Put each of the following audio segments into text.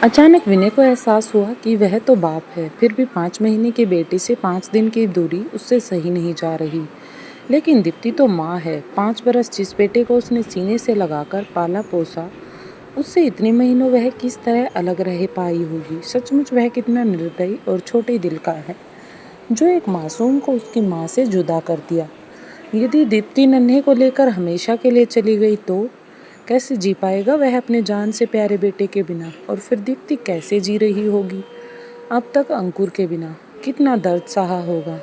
अचानक विनय को एहसास हुआ कि वह तो बाप है, फिर भी 5 महीने के बेटे से 5 दिन की दूरी उससे सही नहीं जा रही। लेकिन दीप्ति तो माँ है। 5 बरस जिस बेटे को उसने सीने से लगाकर पाला पोसा, उससे इतने महीनों वह किस तरह अलग रह पाई होगी। सचमुच वह कितना निर्दयी और छोटे दिल का है, जो एक मासूम को उसकी माँ से जुदा कर दिया। यदि दीप्ति नन्हे को लेकर हमेशा के लिए चली गई तो कैसे जी पाएगा वह अपने जान से प्यारे बेटे के बिना। और फिर दीप्ति कैसे जी रही होगी अब तक अंकुर के बिना। कितना दर्द सहा होगा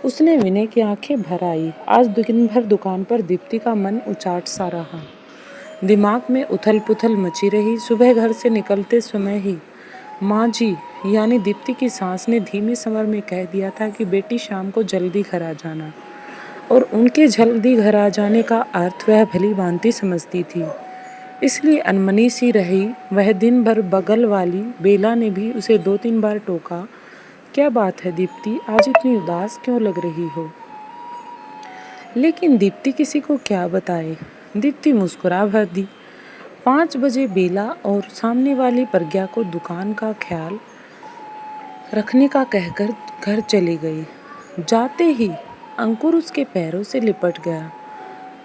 उसने। विनय की आंखें भर आई। आज दिन भर दुकान पर दीप्ति का मन उचाट सा रहा। दिमाग में उथल पुथल मची रही। सुबह घर से निकलते समय ही माँ जी यानी दीप्ति की सास ने धीमे स्वर में कह दिया था कि बेटी शाम को जल्दी घर आ जाना। और उनके जल्दी घर आ जाने का अर्थ वह भली भांति समझती थी, इसलिए अनमनी सी रही वह दिन भर। बगल वाली बेला ने भी उसे 2-3 बार टोका, क्या बात है दीप्ति, आज इतनी उदास क्यों लग रही हो। लेकिन दीप्ति किसी को क्या बताए। दीप्ति मुस्कुरा भर दी। 5 बजे बेला और सामने वाली प्रज्ञा को दुकान का ख्याल रखने का कहकर घर चली गई। जाते ही अंकुर उसके पैरों से लिपट गया।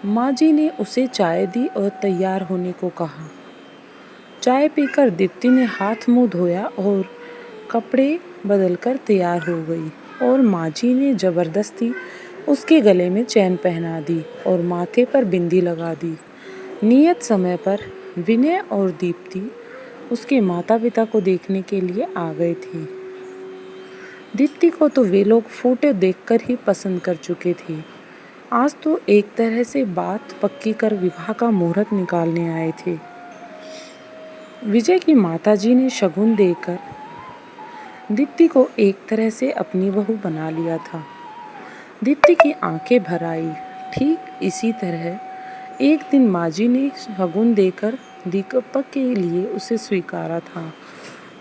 माँ जी ने उसे चाय दी और तैयार होने को कहा। चाय पीकर दीप्ति ने हाथ मुंह धोया और कपड़े बदलकर तैयार हो गई। और माँ जी ने जबरदस्ती उसके गले में चैन पहना दी और माथे पर बिंदी लगा दी। नियत समय पर विनय और दीप्ति उसके माता पिता को देखने के लिए आ गए थे। दीप्ति को तो वे लोग फोटो देखकर ही पसंद कर चुके थे। आज तो एक तरह से बात पक्की कर विवाह का मुहूर्त निकालने आए थे। विजय की माताजी ने शगुन देकर दीप्ति को एक तरह से अपनी बहू बना लिया था। दीप्ति की आंखें भर आई। ठीक इसी तरह एक दिन माँ जी ने शगुन देकर दीपक के लिए उसे स्वीकारा था।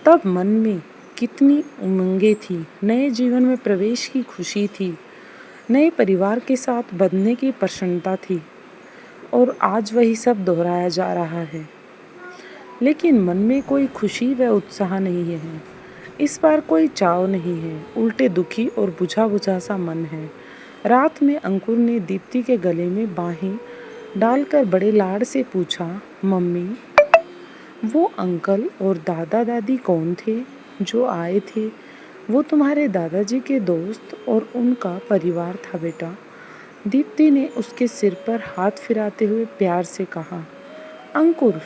तब मन में कितनी उमंगें थी। नए जीवन में प्रवेश की खुशी थी, नए परिवार के साथ बंधने की प्रसन्नता थी। और आज वही सब दोहराया जा रहा है, लेकिन मन में कोई खुशी व उत्साह नहीं है। इस बार कोई चाव नहीं है, उल्टे दुखी और बुझा बुझा सा मन है। रात में अंकुर ने दीप्ति के गले में बाहें डालकर बड़े लाड से पूछा, मम्मी वो अंकल और दादा दादी कौन थे जो आए थे। वो तुम्हारे दादाजी के दोस्त और उनका परिवार था बेटा। दीप्ति ने उसके सिर पर हाथ फिराते हुए प्यार से कहा। अंकुर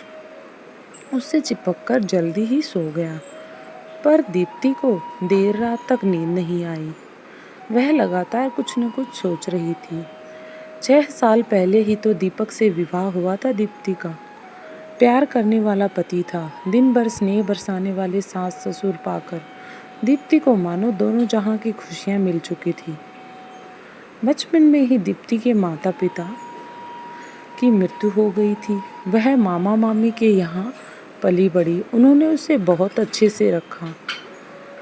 उससे चिपककर जल्दी ही सो गया। पर दीप्ति को देर रात तक नींद नहीं आई। वह लगातार कुछ न कुछ सोच रही थी। 6 साल पहले ही तो दीपक से विवाह हुआ था दीप्ति का। प्यार करने वाला पति था। दिन भर स्नेह बरसाने वाले सास ससुर पाकर दीप्ति को मानो दोनों जहां की खुशियां मिल चुकी थी। बचपन में ही दीप्ति के माता पिता की मृत्यु हो गई थी। वह मामा मामी के यहाँ पली बड़ी। उन्होंने उसे बहुत अच्छे से रखा।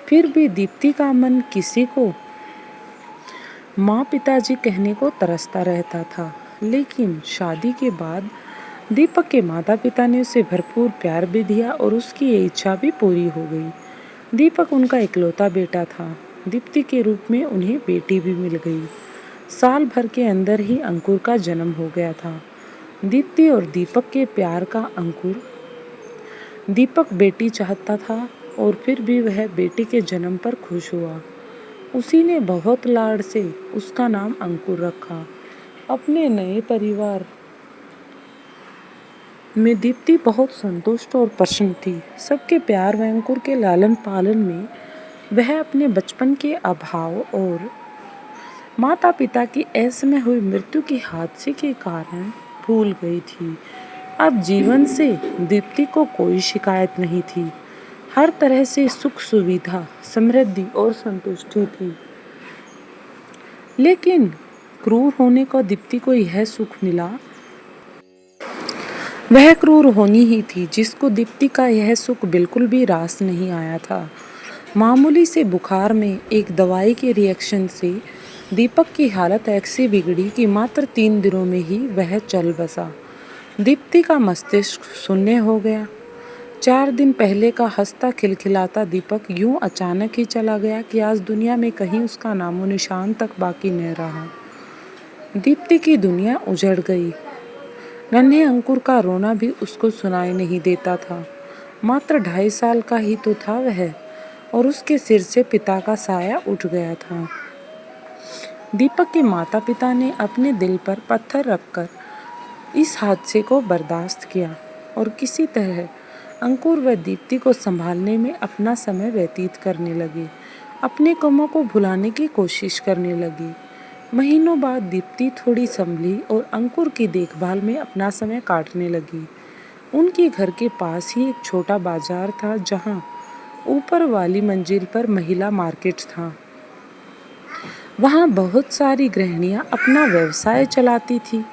फिर भी दीप्ति का मन किसी को माँ पिताजी कहने को तरसता रहता था। लेकिन शादी के बाद दीपक के माता पिता ने उसे भरपूर प्यार भी दिया और उसकी ये इच्छा भी पूरी हो गई। दीपक उनका इकलौता बेटा था। दीप्ति के रूप में उन्हें बेटी भी मिल गई। साल भर के अंदर ही अंकुर का जन्म हो गया था। दीप्ति और दीपक के प्यार का अंकुर। दीपक बेटी चाहता था और फिर भी वह बेटी के जन्म पर खुश हुआ। उसी ने बहुत लाड से उसका नाम अंकुर रखा। अपने नए परिवार में दीप्ति बहुत संतुष्ट और प्रसन्न थी। सबके प्यार व अंकुर के लालन पालन में वह अपने बचपन के अभाव और माता पिता की असमय हुई मृत्यु के हादसे के कारण भूल गई थी। अब जीवन से दीप्ति को कोई शिकायत नहीं थी। हर तरह से सुख सुविधा, समृद्धि और संतुष्टि थी। लेकिन क्रूर होने को दीप्ति को यह सुख मिला, वह क्रूर होनी ही थी जिसको दीप्ति का यह सुख बिल्कुल भी रास नहीं आया था। मामूली से बुखार में एक दवाई के रिएक्शन से दीपक की हालत ऐसी बिगड़ी कि मात्र 3 दिनों में ही वह चल बसा। दीप्ति का मस्तिष्क शून्य हो गया। 4 दिन पहले का हंसता खिलखिलाता दीपक यूं अचानक ही चला गया कि आज दुनिया में कहीं उसका नामो निशान तक बाकी न रहा। दीप्ति की दुनिया उजड़ गई। नन्हे अंकुर का रोना भी उसको सुनाई नहीं देता था। मात्र 2.5 साल का ही तो था वह, और उसके सिर से पिता का साया उठ गया था। दीपक के माता पिता ने अपने दिल पर पत्थर रखकर इस हादसे को बर्दाश्त किया और किसी तरह अंकुर व दीप्ति को संभालने में अपना समय व्यतीत करने लगे। अपने गमों को भुलाने की कोशिश करने लगी। महीनों बाद दीप्ति थोड़ी संभली और अंकुर की देखभाल में अपना समय काटने लगी। उनके घर के पास ही एक छोटा बाजार था, जहां ऊपर वाली मंजिल पर महिला मार्केट था। वहां बहुत सारी गृहिणियां अपना व्यवसाय चलाती थी।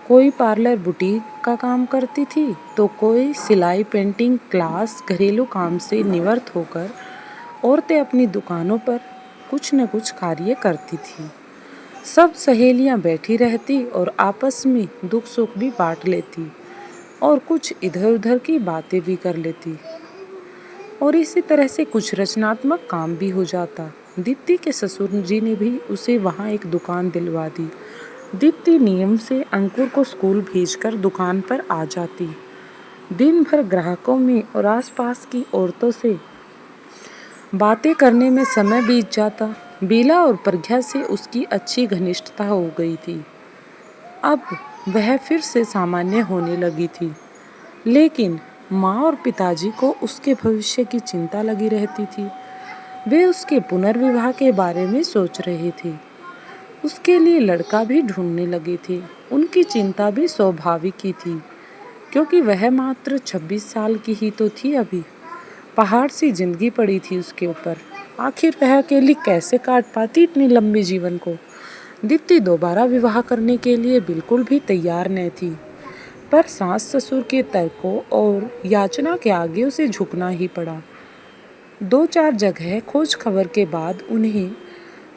कोई पार्लर बुटीक का काम करती थी तो कोई सिलाई पेंटिंग क्लास। घरेलू काम से निवृत्त होकर औरतें अपनी दुकानों पर कुछ न कुछ कार्य करती थी। सब सहेलियां बैठी रहती और आपस में दुख सुख भी बांट लेती और कुछ इधर उधर की बातें भी कर लेती, और इसी तरह से कुछ रचनात्मक काम भी हो जाता। दीप्ति के ससुर जी ने भी उसे वहाँ एक दुकान दिलवा दी। दीप्ति नियम से अंकुर को स्कूल भेजकर दुकान पर आ जाती। दिन भर ग्राहकों में और आसपास की औरतों से बातें करने में समय बीत जाता। बेला और प्रज्ञा से उसकी अच्छी घनिष्ठता हो गई थी। अब वह फिर से सामान्य होने लगी थी, लेकिन माँ और पिताजी को उसके भविष्य की चिंता लगी रहती थी। वे उसके पुनर्विवाह के बारे में सोच रहे थे। उसके लिए लड़का भी ढूंढने लगे थे। उनकी चिंता भी स्वाभाविक ही थी, क्योंकि वह मात्र 26 साल की ही तो थी अभी। पहाड़ सी जिंदगी पड़ी थी उसके ऊपर। आखिर वह अकेली कैसे काट पाती इतनी लंबी जीवन को। दीप्ति दोबारा विवाह करने के लिए बिल्कुल भी तैयार न थी, पर सास ससुर के तर्कों और याचना के आगे उसे झुकना ही पड़ा। 2-4 जगह खोज खबर के बाद उन्हें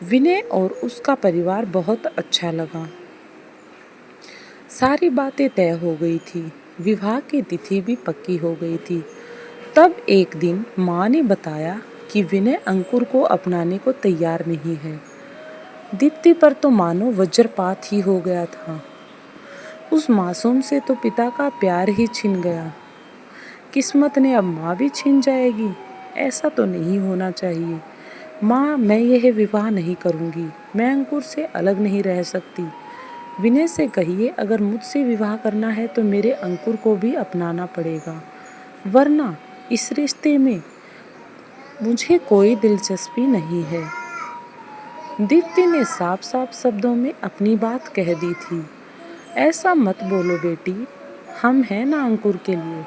विनय और उसका परिवार बहुत अच्छा लगा। सारी बातें तय हो गई थी। विवाह की तिथि भी पक्की हो गई थी। तब एक दिन माँ ने बताया कि विनय अंकुर को अपनाने को तैयार नहीं है। दीप्ति पर तो मानो वज्रपात ही हो गया था। उस मासूम से तो पिता का प्यार ही छिन गया। किस्मत ने अब माँ भी छिन जाएगी। ऐसा तो नहीं होना चाहिए। माँ, मैं यह विवाह नहीं करूँगी। मैं अंकुर से अलग नहीं रह सकती। विनय से कहिए, अगर मुझसे विवाह करना है तो मेरे अंकुर को भी अपनाना पड़ेगा, वरना इस रिश्ते में मुझे कोई दिलचस्पी नहीं है। दीप्ति ने साफ साफ शब्दों में अपनी बात कह दी थी। ऐसा मत बोलो बेटी, हम हैं ना अंकुर के लिए।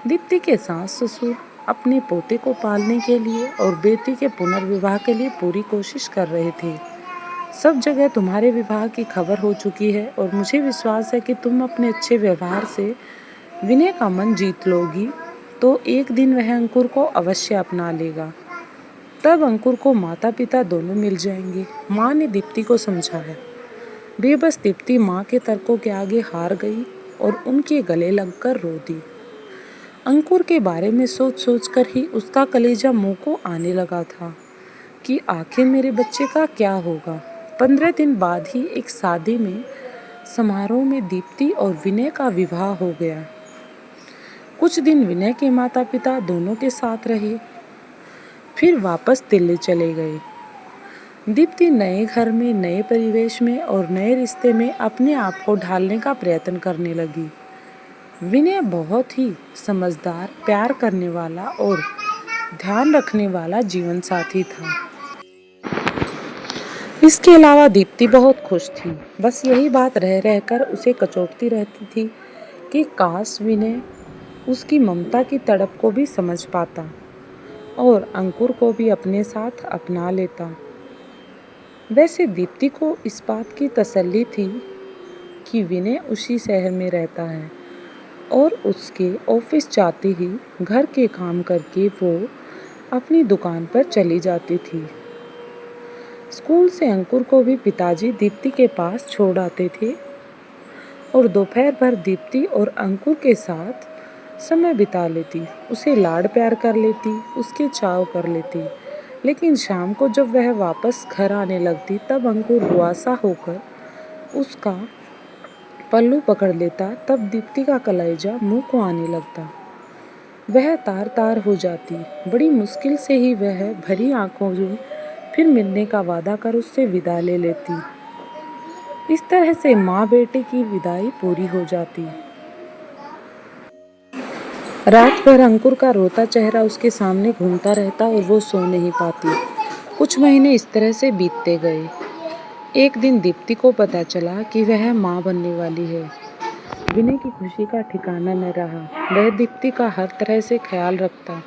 दीप्ति के सास ससुर अपने पोते को पालने के लिए और बेटी के पुनर्विवाह के लिए पूरी कोशिश कर रहे थे। सब जगह तुम्हारे विवाह की खबर हो चुकी है और मुझे विश्वास है कि तुम अपने अच्छे व्यवहार से विनय का मन जीत लोगी, तो एक दिन वह अंकुर को अवश्य अपना लेगा। तब अंकुर को माता पिता दोनों मिल जाएंगे। माँ ने दीप्ति को समझाया। बेबस दीप्ति माँ के तर्कों के आगे हार गई और उनके गले लगकर रो दी। अंकुर के बारे में सोच सोच कर ही उसका कलेजा मुंह को आने लगा था कि आखिर मेरे बच्चे का क्या होगा। 15 दिन बाद ही एक शादी में समारोह में दीप्ति और विनय का विवाह हो गया। कुछ दिन विनय के माता पिता दोनों के साथ रहे, फिर वापस दिल्ली चले गए। दीप्ति नए घर में, नए परिवेश में और नए रिश्ते में अपने आप को ढालने का प्रयत्न करने लगी। विनय बहुत ही समझदार, प्यार करने वाला और ध्यान रखने वाला जीवन साथी था। इसके अलावा दीप्ति बहुत खुश थी। बस यही बात रह रहकर उसे कचोटती रहती थी कि काश विनय उसकी ममता की तड़प को भी समझ पाता और अंकुर को भी अपने साथ अपना लेता। वैसे दीप्ति को इस बात की तसल्ली थी कि विनय उसी शहर में रहता है और उसके ऑफिस जाते ही घर के काम करके वो अपनी दुकान पर चली जाती थी। स्कूल से अंकुर को भी पिताजी दीप्ति के पास छोड़ आते थे और दोपहर भर दीप्ति और अंकुर के साथ समय बिता लेती, उसे लाड प्यार कर लेती, उसके चाव कर लेती। लेकिन शाम को जब वह वापस घर आने लगती तब अंकुर रुआसा होकर उसका पल्लू पकड़ लेता। तब दीप्ति का कलेजा मुंह को आने लगता। वह तार तार हो जाती। बड़ी मुश्किल से ही वह भरी आंखों में फिर मिलने का वादा कर उससे विदा ले लेती। इस तरह से माँ बेटे की विदाई पूरी हो जाती। रात भर अंकुर का रोता चेहरा उसके सामने घूमता रहता और वो सो नहीं पाती। कुछ महीने इस तरह से बीतते गए। एक दिन दीप्ति को पता चला कि वह माँ बनने वाली है। विनय की खुशी का ठिकाना न रहा। वह दीप्ति का हर तरह से ख्याल रखता।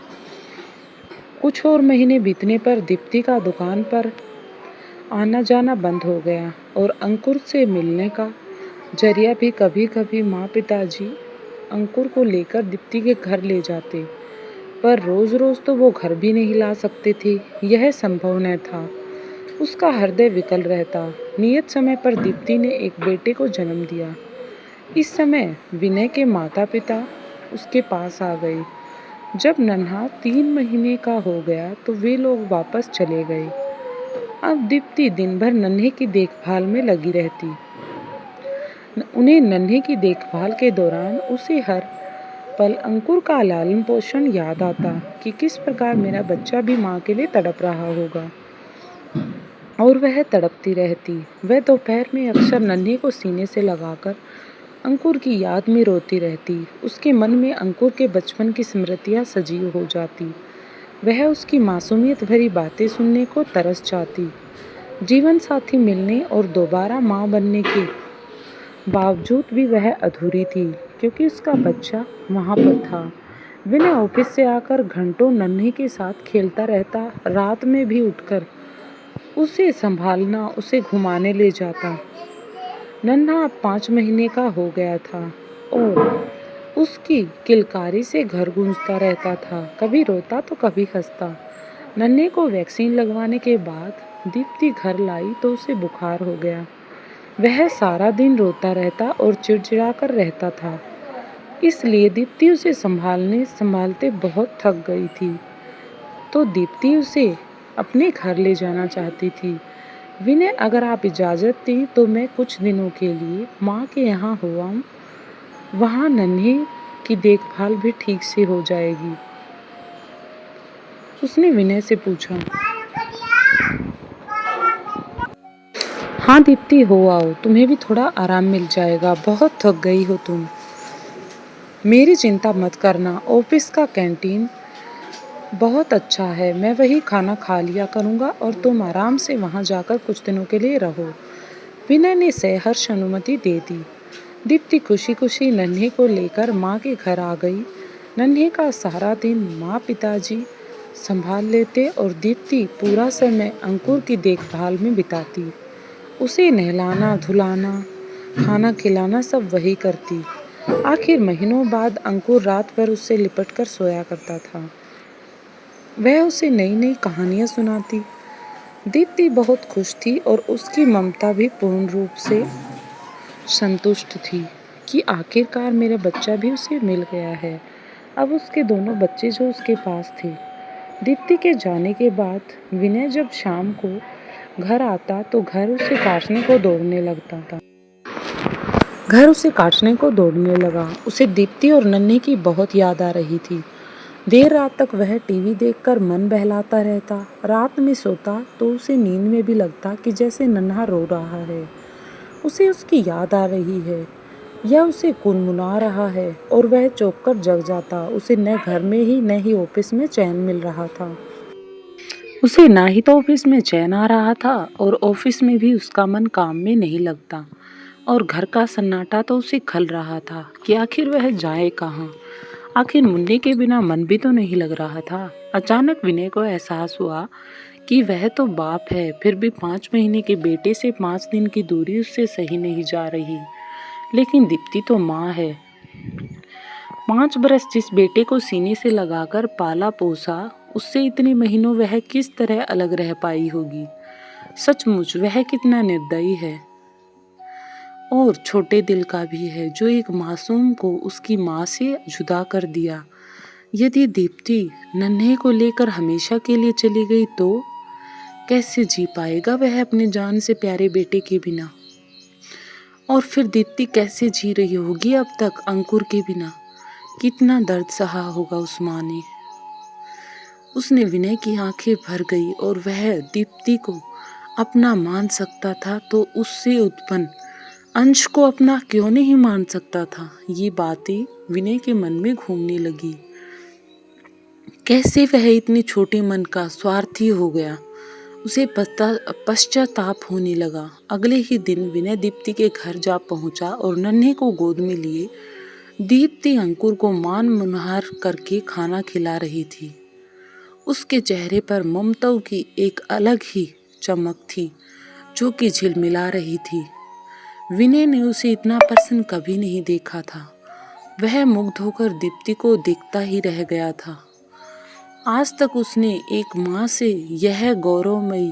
कुछ और महीने बीतने पर दीप्ति का दुकान पर आना जाना बंद हो गया और अंकुर से मिलने का जरिया भी कभी कभी माँ पिताजी अंकुर को लेकर दीप्ति के घर ले जाते, पर रोज रोज तो वो घर भी नहीं ला सकते थे। यह संभव न था। उसका हृदय विकल रहता। नियत समय पर दीप्ति ने एक बेटे को जन्म दिया। इस समय विनय के माता पिता उसके पास आ गए। जब नन्हा 3 महीने का हो गया तो वे लोग वापस चले गए। अब दीप्ति दिन भर नन्हे की देखभाल में लगी रहती। उन्हें नन्हे की देखभाल के दौरान उसे हर पल अंकुर का लालन पोषण याद आता कि किस प्रकार मेरा बच्चा भी माँ के लिए तड़प रहा होगा। और वह तड़पती रहती। वह दोपहर में अक्सर नन्हे को सीने से लगाकर अंकुर की याद में रोती रहती। उसके मन में अंकुर के बचपन की स्मृतियाँ सजीव हो जाती। वह उसकी मासूमियत भरी बातें सुनने को तरस जाती। जीवन साथी मिलने और दोबारा माँ बनने के बावजूद भी वह अधूरी थी, क्योंकि उसका बच्चा वहाँ पर था। विनय ऑफिस से आकर घंटों नन्हे के साथ खेलता रहता। रात में भी उठकर उसे संभालना, उसे घुमाने ले जाता। नन्हा अब 5 महीने का हो गया था और उसकी किलकारी से घर गूंजता रहता था। कभी रोता तो कभी हंसता। नन्हे को वैक्सीन लगवाने के बाद दीप्ति घर लाई तो उसे बुखार हो गया। वह सारा दिन रोता रहता और चिड़चिड़ा कर रहता था। इसलिए दीप्ति उसे संभालने संभालते बहुत थक गई थी। तो दीप्ति उसे अपने घर ले जाना चाहती थी। विनय, अगर आप इजाज़त दें तो मैं कुछ दिनों के लिए माँ के यहाँ हो आऊँ। वहाँ नन्हे की देखभाल भी ठीक से हो जाएगी। उसने विनय से पूछा। हाँ दीप्ति, हो आओ, तुम्हें भी थोड़ा आराम मिल जाएगा। बहुत थक गई हो तुम। मेरी चिंता मत करना, ऑफिस का कैंटीन बहुत अच्छा है। मैं वही खाना खा लिया करूँगा और तुम आराम से वहाँ जाकर कुछ दिनों के लिए रहो। विनय ने सहर्ष अनुमति दे दी। दीप्ति खुशी खुशी नन्हे को लेकर माँ के घर आ गई। नन्हे का सारा दिन माँ पिताजी संभाल लेते और दीप्ति पूरा समय अंकुर की देखभाल में बिताती। उसे नहलाना धुलाना, खाना खिलाना सब वही करती। आखिर महीनों बाद अंकुर रात भर उससे लिपट कर सोया करता था। वह उसे नई नई कहानियाँ सुनाती। दीप्ति बहुत खुश थी और उसकी ममता भी पूर्ण रूप से संतुष्ट थी कि आखिरकार मेरा बच्चा भी उसे मिल गया है। अब उसके दोनों बच्चे जो उसके पास थे। दीप्ति के जाने के बाद विनय जब शाम को घर आता तो घर उसे काटने को दौड़ने लगा। उसे दीप्ति और नन्हे की बहुत याद आ रही थी। देर रात तक वह टीवी देखकर मन बहलाता रहता। रात में सोता तो उसे नींद में भी लगता कि जैसे नन्हा रो रहा है, उसे उसकी याद आ रही है या उसे कुनमुना रहा है, और वह चौंक कर जग जाता। उसे न घर में ही न ही ऑफिस में चैन मिल रहा था। उसे ना ही तो ऑफिस में चैन आ रहा था और ऑफिस में भी उसका मन काम में नहीं लगता, और घर का सन्नाटा तो उसे खल रहा था कि आखिर वह जाए कहाँ। आखिर मुन्नी के बिना मन भी तो नहीं लग रहा था। अचानक विनय को एहसास हुआ कि वह तो बाप है, फिर भी 5 महीने के बेटे से 5 दिन की दूरी उससे सही नहीं जा रही। लेकिन दीप्ति तो माँ है। 5 बरस जिस बेटे को सीने से लगाकर पाला पोसा, उससे इतने महीनों वह किस तरह अलग रह पाई होगी। सचमुच वह कितना निर्दयी है। और छोटे दिल का भी है, जो एक मासूम को उसकी माँ से जुदा कर दिया। यदि दीप्ति नन्हे को लेकर हमेशा के लिए चली गई तो कैसे जी पाएगा वह अपने जान से प्यारे बेटे के बिना। और फिर दीप्ति कैसे जी रही होगी अब तक अंकुर के बिना। कितना दर्द सहा होगा उस माँ ने। उसने विनय की आंखें भर गई और वह दीप्ति को अपना मान सकता था तो उससे उत्पन्न अंश को अपना क्यों नहीं मान सकता था। ये बातें विनय के मन में घूमने लगी। कैसे वह इतने छोटे मन का स्वार्थी हो गया। उसे पश्चाताप होने लगा। अगले ही दिन विनय दीप्ति के घर जा पहुंचा और नन्हे को गोद में लिए दीप्ति अंकुर को मान मुनहार करके खाना खिला रही थी। उसके चेहरे पर ममता की एक अलग ही चमक थी जो कि झिलमिला रही थी। विनय ने उसे इतना प्रसन्न कभी नहीं देखा था। वह मुग्ध होकर दीप्ति को देखता ही रह गया था। आज तक उसने एक माँ से यह गौरवमयी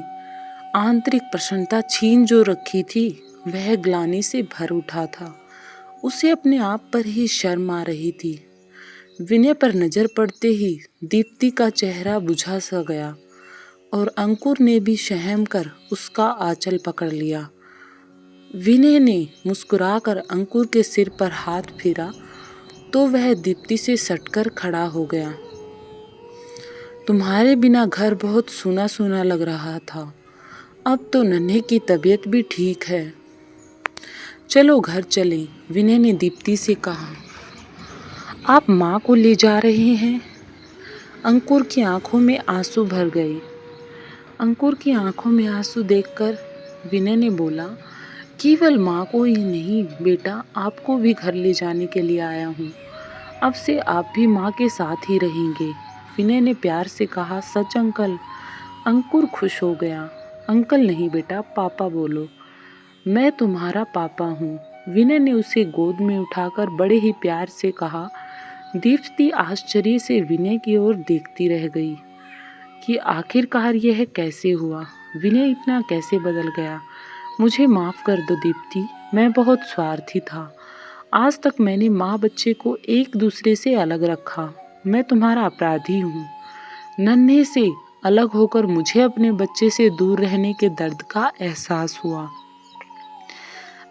आंतरिक प्रसन्नता छीन जो रखी थी, वह ग्लानि से भर उठा था। उसे अपने आप पर ही शर्म आ रही थी। विनय पर नजर पड़ते ही दीप्ति का चेहरा बुझा सा गया और अंकुर ने भी सहम कर उसका आंचल पकड़ लिया। विनय ने मुस्कुराकर अंकुर के सिर पर हाथ फेरा तो वह दीप्ति से सटकर खड़ा हो गया। तुम्हारे बिना घर बहुत सूना सूना लग रहा था। अब तो नन्हे की तबीयत भी ठीक है। चलो घर चलें, विनय ने दीप्ति से कहा। आप माँ को ले जा रहे हैं? अंकुर की आंखों में आंसू भर गए। अंकुर की आंखों में आंसू देखकर विनय ने बोला, केवल माँ को ही नहीं बेटा, आपको भी घर ले जाने के लिए आया हूँ। अब से आप भी माँ के साथ ही रहेंगे। विनय ने प्यार से कहा। सच अंकल? अंकुर खुश हो गया। अंकल नहीं बेटा, पापा बोलो। मैं तुम्हारा पापा हूँ। विनय ने उसे गोद में उठाकर बड़े ही प्यार से कहा। दीप्ति आश्चर्य से विनय की ओर देखती रह गई कि आखिरकार यह कैसे हुआ। विनय इतना कैसे बदल गया। मुझे माफ़ कर दो दीप्ति, मैं बहुत स्वार्थी था। आज तक मैंने माँ बच्चे को एक दूसरे से अलग रखा। मैं तुम्हारा अपराधी हूँ। नन्हे से अलग होकर मुझे अपने बच्चे से दूर रहने के दर्द का एहसास हुआ।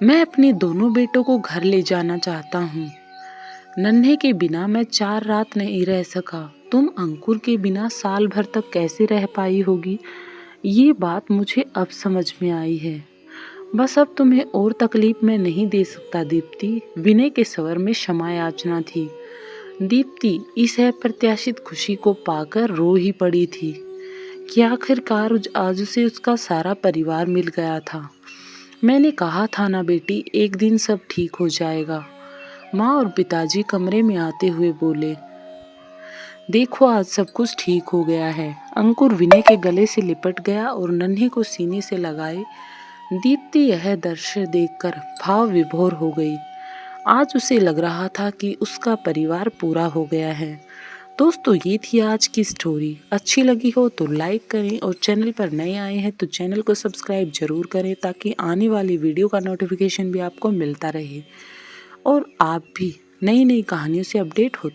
मैं अपने दोनों बेटों को घर ले जाना चाहता हूँ। नन्हे के बिना मैं 4 रात नहीं रह सका। तुम अंकुर के बिना साल भर तक कैसे रह पाई होगी, ये बात मुझे अब समझ में आई है। बस अब तुम्हें और तकलीफ में नहीं दे सकता दीप्ति। विनय के स्वर में क्षमा याचना थी। दीप्ति इस अप्रत्याशित खुशी को पाकर रो ही पड़ी थी कि आखिरकार आज उसे उसका सारा परिवार मिल गया था। मैंने कहा था ना बेटी, एक दिन सब ठीक हो जाएगा। माँ और पिताजी कमरे में आते हुए बोले। देखो आज सब कुछ ठीक हो गया है। अंकुर विनय के गले से लिपट गया और नन्हे को सीने से लगाए। दीप्ति यह दृश्य देखकर भाव विभोर हो गई। आज उसे लग रहा था कि उसका परिवार पूरा हो गया है। दोस्तों, ये थी आज की स्टोरी। अच्छी लगी हो तो लाइक करें और चैनल पर नए आए हैं तो चैनल को सब्सक्राइब जरूर करें ताकि आने वाली वीडियो का नोटिफिकेशन भी आपको मिलता रहे और आप भी नई नई कहानियों से अपडेट हो।